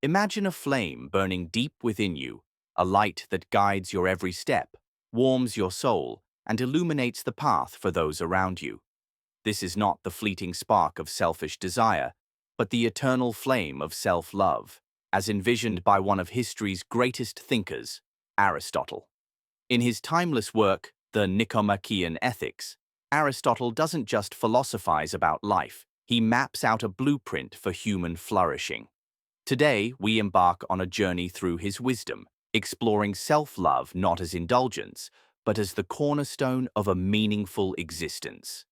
Imagine a flame burning deep within you, a light that guides your every step, warms your soul, and illuminates the path for those around you. This is not the fleeting spark of selfish desire, but the eternal flame of self-love, as envisioned by one of history's greatest thinkers, Aristotle. In his timeless work, The Nicomachean Ethics, Aristotle doesn't just philosophize about life, he maps out a blueprint for human flourishing. Today, we embark on a journey through his wisdom, exploring self-love not as indulgence, but as the cornerstone of a meaningful existence.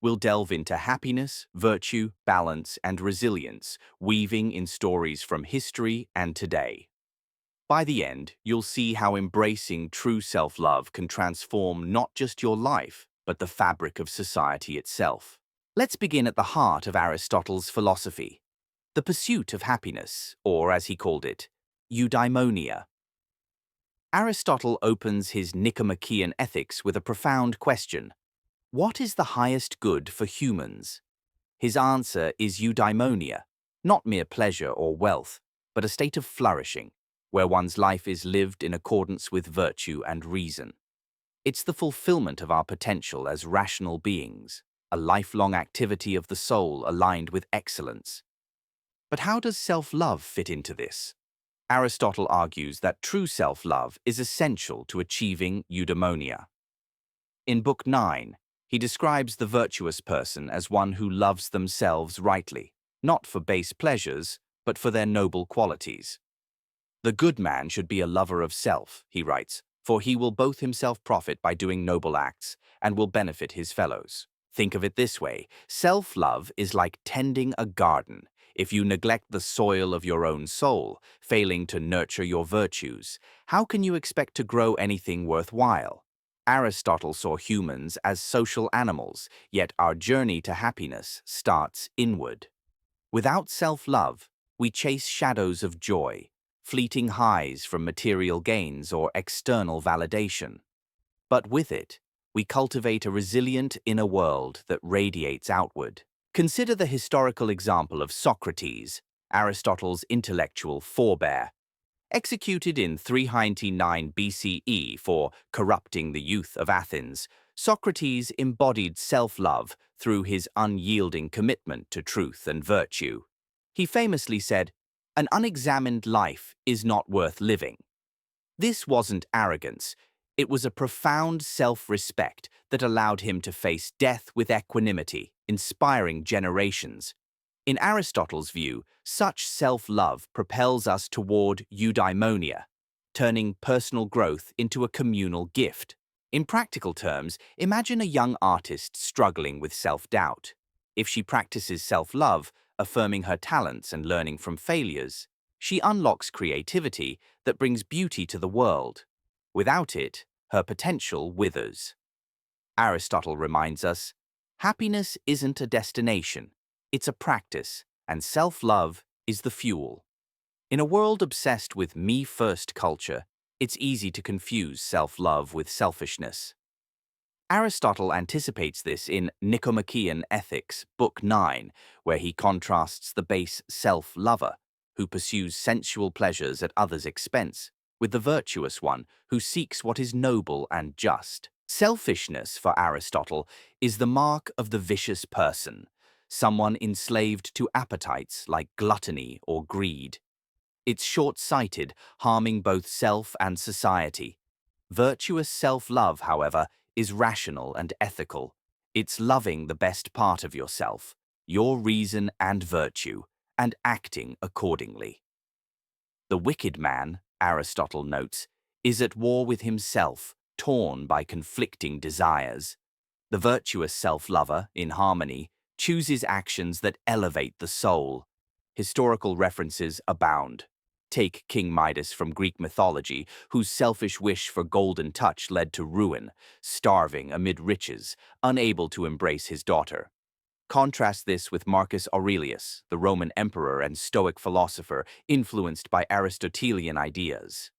We'll delve into happiness, virtue, balance, and resilience, weaving in stories from history and today. By the end, you'll see how embracing true self-love can transform not just your life, but the fabric of society itself. Let's begin at the heart of Aristotle's philosophy, the pursuit of happiness, or as he called it, eudaimonia. Aristotle opens his Nicomachean Ethics with a profound question. What is the highest good for humans? His answer is eudaimonia, not mere pleasure or wealth, but a state of flourishing, where one's life is lived in accordance with virtue and reason. It's the fulfillment of our potential as rational beings, a lifelong activity of the soul aligned with excellence. But how does self-love fit into this? Aristotle argues that true self-love is essential to achieving eudaimonia. In Book 9, he describes the virtuous person as one who loves themselves rightly, not for base pleasures, but for their noble qualities. The good man should be a lover of self, he writes, for he will both himself profit by doing noble acts and will benefit his fellows. Think of it this way: self-love is like tending a garden. If you neglect the soil of your own soul, failing to nurture your virtues, how can you expect to grow anything worthwhile? Aristotle saw humans as social animals, yet our journey to happiness starts inward. Without self-love, we chase shadows of joy, fleeting highs from material gains or external validation. But with it, we cultivate a resilient inner world that radiates outward. Consider the historical example of Socrates, Aristotle's intellectual forebear. Executed in 399 BCE for corrupting the youth of Athens, Socrates embodied self-love through his unyielding commitment to truth and virtue. He famously said, "An unexamined life is not worth living." This wasn't arrogance. It was a profound self-respect that allowed him to face death with equanimity, inspiring generations. In Aristotle's view, such self-love propels us toward eudaimonia, turning personal growth into a communal gift. In practical terms, imagine a young artist struggling with self-doubt. If she practices self-love, affirming her talents and learning from failures, she unlocks creativity that brings beauty to the world. Without it, her potential withers. Aristotle reminds us, happiness isn't a destination, it's a practice, and self-love is the fuel. In a world obsessed with me-first culture, it's easy to confuse self-love with selfishness. Aristotle anticipates this in Nicomachean Ethics, Book 9, where he contrasts the base self-lover, who pursues sensual pleasures at others' expense, with the virtuous one who seeks what is noble and just. Selfishness, for Aristotle, is the mark of the vicious person, someone enslaved to appetites like gluttony or greed. It's short-sighted, harming both self and society. Virtuous self-love, however, is rational and ethical. It's loving the best part of yourself, your reason and virtue, and acting accordingly. The wicked man, Aristotle notes, is at war with himself, torn by conflicting desires. The virtuous self-lover, in harmony, chooses actions that elevate the soul. Historical references abound. Take King Midas from Greek mythology, whose selfish wish for golden touch led to ruin, starving amid riches, unable to embrace his daughter. Contrast this with Marcus Aurelius, the Roman emperor and Stoic philosopher influenced by Aristotelian ideas.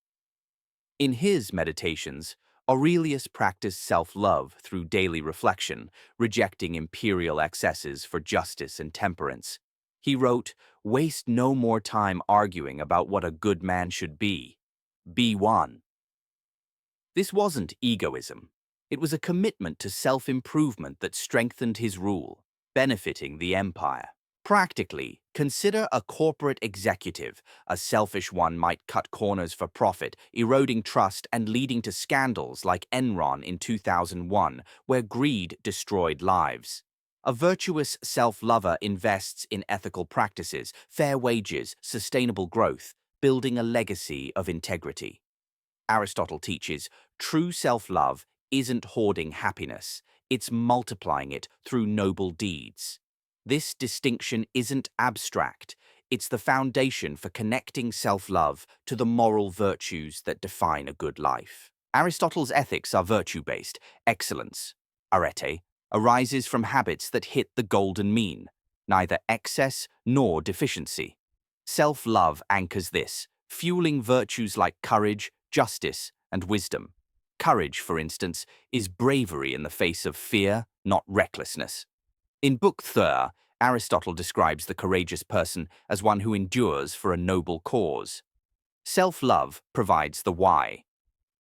In his Meditations, Aurelius practiced self-love through daily reflection, rejecting imperial excesses for justice and temperance. He wrote, "Waste no more time arguing about what a good man should be. Be one." This wasn't egoism. It was a commitment to self-improvement that strengthened his rule, benefiting the empire. Practically, consider a corporate executive. A selfish one might cut corners for profit, eroding trust and leading to scandals like Enron in 2001, where greed destroyed lives. A virtuous self-lover invests in ethical practices, fair wages, sustainable growth, building a legacy of integrity. Aristotle teaches true self-love isn't hoarding happiness, it's multiplying it through noble deeds. This distinction isn't abstract, it's the foundation for connecting self-love to the moral virtues that define a good life. Aristotle's ethics are virtue-based. Excellence, arete, arises from habits that hit the golden mean, neither excess nor deficiency. Self-love anchors this, fueling virtues like courage, justice, and wisdom. Courage, for instance, is bravery in the face of fear, not recklessness. In Book 3, Aristotle describes the courageous person as one who endures for a noble cause. Self-love provides the why.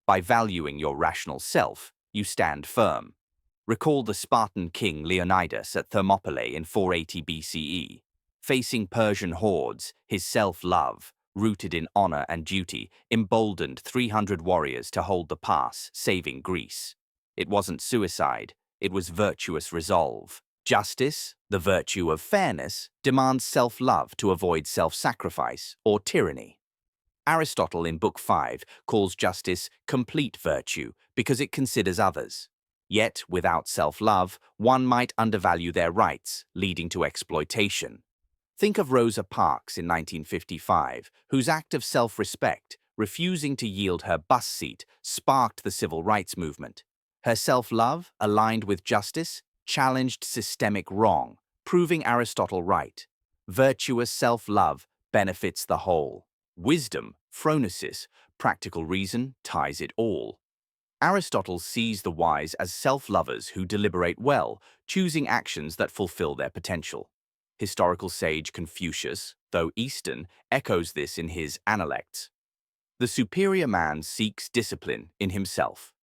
By valuing your rational self, you stand firm. Recall the Spartan king Leonidas at Thermopylae in 480 BCE. Facing Persian hordes, his self-love, rooted in honor and duty, emboldened 300 warriors to hold the pass, saving Greece. It wasn't suicide, it was virtuous resolve. Justice, the virtue of fairness, demands self-love to avoid self-sacrifice or tyranny. Aristotle in Book 5 calls justice complete virtue because it considers others. Yet, without self-love, one might undervalue their rights, leading to exploitation. Think of Rosa Parks in 1955, whose act of self-respect, refusing to yield her bus seat, sparked the civil rights movement. Her self-love, aligned with justice, challenged systemic wrong, proving Aristotle right. Virtuous self-love benefits the whole. Wisdom, phronesis, practical reason, ties it all. Aristotle sees the wise as self-lovers who deliberate well, choosing actions that fulfill their potential. Historical sage Confucius, though Eastern, echoes this in his Analects. The superior man seeks discipline in himself.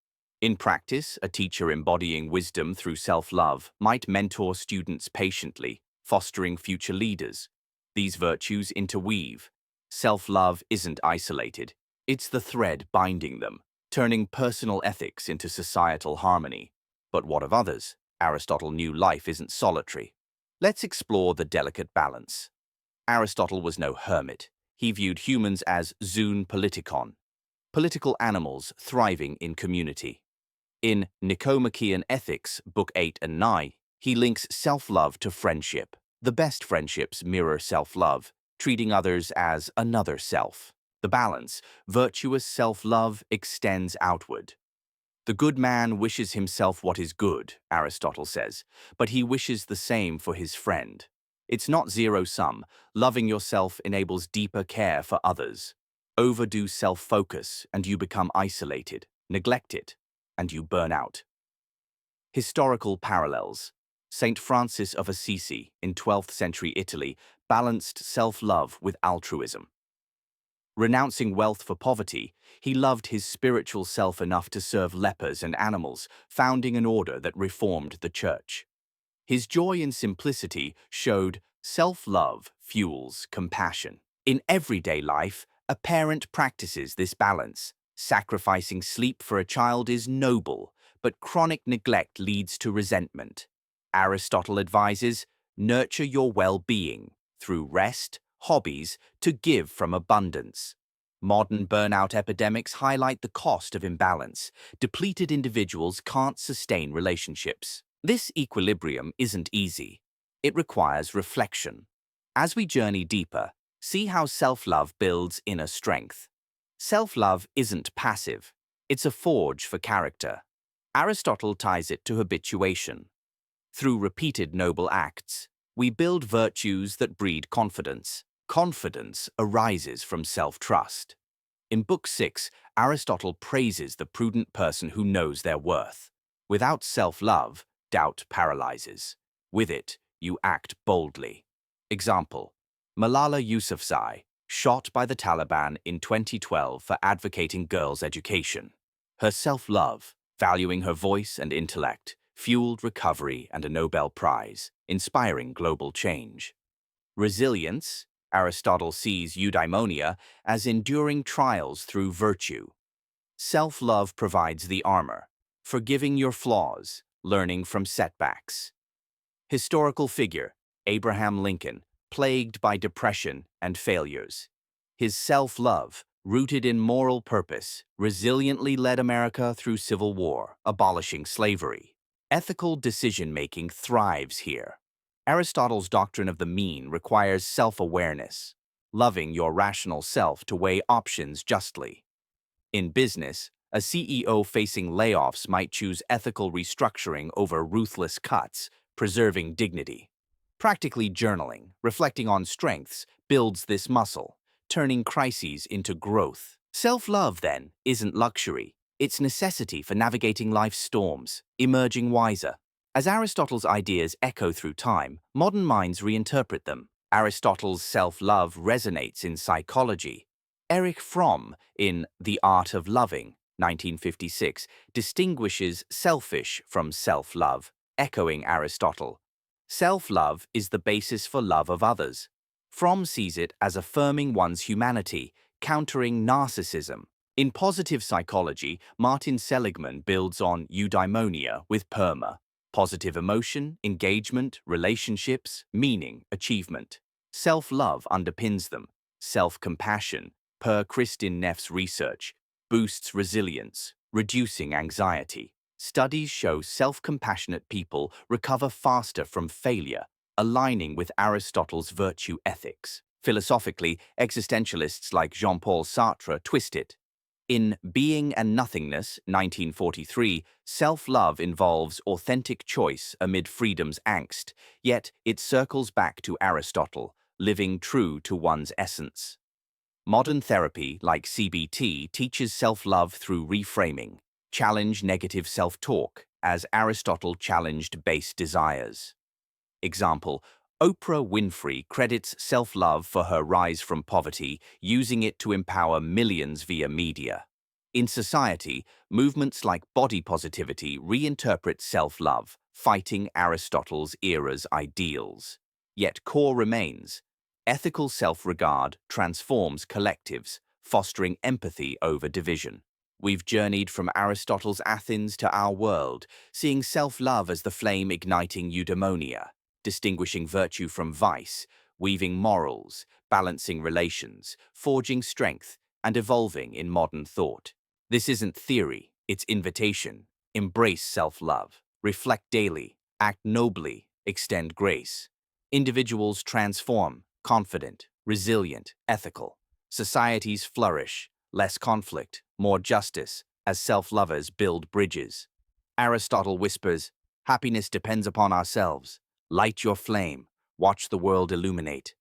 In practice, a teacher embodying wisdom through self-love might mentor students patiently, fostering future leaders. These virtues interweave. Self-love isn't isolated. It's the thread binding them, turning personal ethics into societal harmony. But what of others? Aristotle knew life isn't solitary. Let's explore the delicate balance. Aristotle was no hermit. He viewed humans as zoon politikon, political animals thriving in community. In Nicomachean Ethics, Book 8 and 9, he links self-love to friendship. The best friendships mirror self-love, treating others as another self. The balance, virtuous self-love, extends outward. The good man wishes himself what is good, Aristotle says, but he wishes the same for his friend. It's not zero-sum. Loving yourself enables deeper care for others. Overdo self-focus and you become isolated. Neglect it and you burn out. Historical parallels. Saint Francis of Assisi, in 12th century Italy, balanced self-love with altruism. Renouncing wealth for poverty, he loved his spiritual self enough to serve lepers and animals, founding an order that reformed the church. His joy in simplicity showed self-love fuels compassion. In everyday life, a parent practices this balance. Sacrificing sleep for a child is noble, but chronic neglect leads to resentment. Aristotle advises, nurture your well-being through rest, hobbies, to give from abundance. Modern burnout epidemics highlight the cost of imbalance. Depleted individuals can't sustain relationships. This equilibrium isn't easy. It requires reflection. As we journey deeper, see how self-love builds inner strength. Self-love isn't passive. It's a forge for character. Aristotle ties it to habituation. Through repeated noble acts, we build virtues that breed confidence. Confidence arises from self-trust. In Book 6, Aristotle praises the prudent person who knows their worth. Without self-love, doubt paralyzes. With it, you act boldly. Example, Malala Yousafzai, shot by the Taliban in 2012 for advocating girls' education. Her self-love, valuing her voice and intellect, fueled recovery and a Nobel Prize, inspiring global change. Resilience, Aristotle sees eudaimonia as enduring trials through virtue. Self-love provides the armor, forgiving your flaws, learning from setbacks. Historical figure, Abraham Lincoln, plagued by depression and failures. His self-love, rooted in moral purpose, resiliently led America through civil war, abolishing slavery. Ethical decision-making thrives here. Aristotle's doctrine of the mean requires self-awareness, loving your rational self to weigh options justly. In business, a CEO facing layoffs might choose ethical restructuring over ruthless cuts, preserving dignity. Practically journaling, reflecting on strengths, builds this muscle, turning crises into growth. Self-love, then, isn't luxury. It's necessity for navigating life's storms, emerging wiser. As Aristotle's ideas echo through time, modern minds reinterpret them. Aristotle's self-love resonates in psychology. Erich Fromm, in The Art of Loving, 1956, distinguishes selfish from self-love, echoing Aristotle. Self-love is the basis for love of others. Fromm sees it as affirming one's humanity, countering narcissism. In positive psychology, Martin Seligman builds on eudaimonia with PERMA: positive emotion, engagement, relationships, meaning, achievement. Self-love underpins them. Self-compassion, per Kristin Neff's research, boosts resilience, reducing anxiety. Studies show self-compassionate people recover faster from failure, aligning with Aristotle's virtue ethics. Philosophically, existentialists like Jean-Paul Sartre twist it. In Being and Nothingness, 1943, self-love involves authentic choice amid freedom's angst, yet it circles back to Aristotle, living true to one's essence. Modern therapy, like CBT, teaches self-love through reframing. Challenge negative self-talk, as Aristotle challenged base desires. Example: Oprah Winfrey credits self-love for her rise from poverty, using it to empower millions via media. In society, movements like body positivity reinterpret self-love, fighting Aristotle's era's ideals. Yet core remains. Ethical self-regard transforms collectives, fostering empathy over division. We've journeyed from Aristotle's Athens to our world, seeing self-love as the flame igniting eudaimonia, distinguishing virtue from vice, weaving morals, balancing relations, forging strength, and evolving in modern thought. This isn't theory, it's invitation. Embrace self-love, reflect daily, act nobly, extend grace. Individuals transform, confident, resilient, ethical. Societies flourish, less conflict, more justice, as self-lovers build bridges. Aristotle whispers, happiness depends upon ourselves. Light your flame, watch the world illuminate.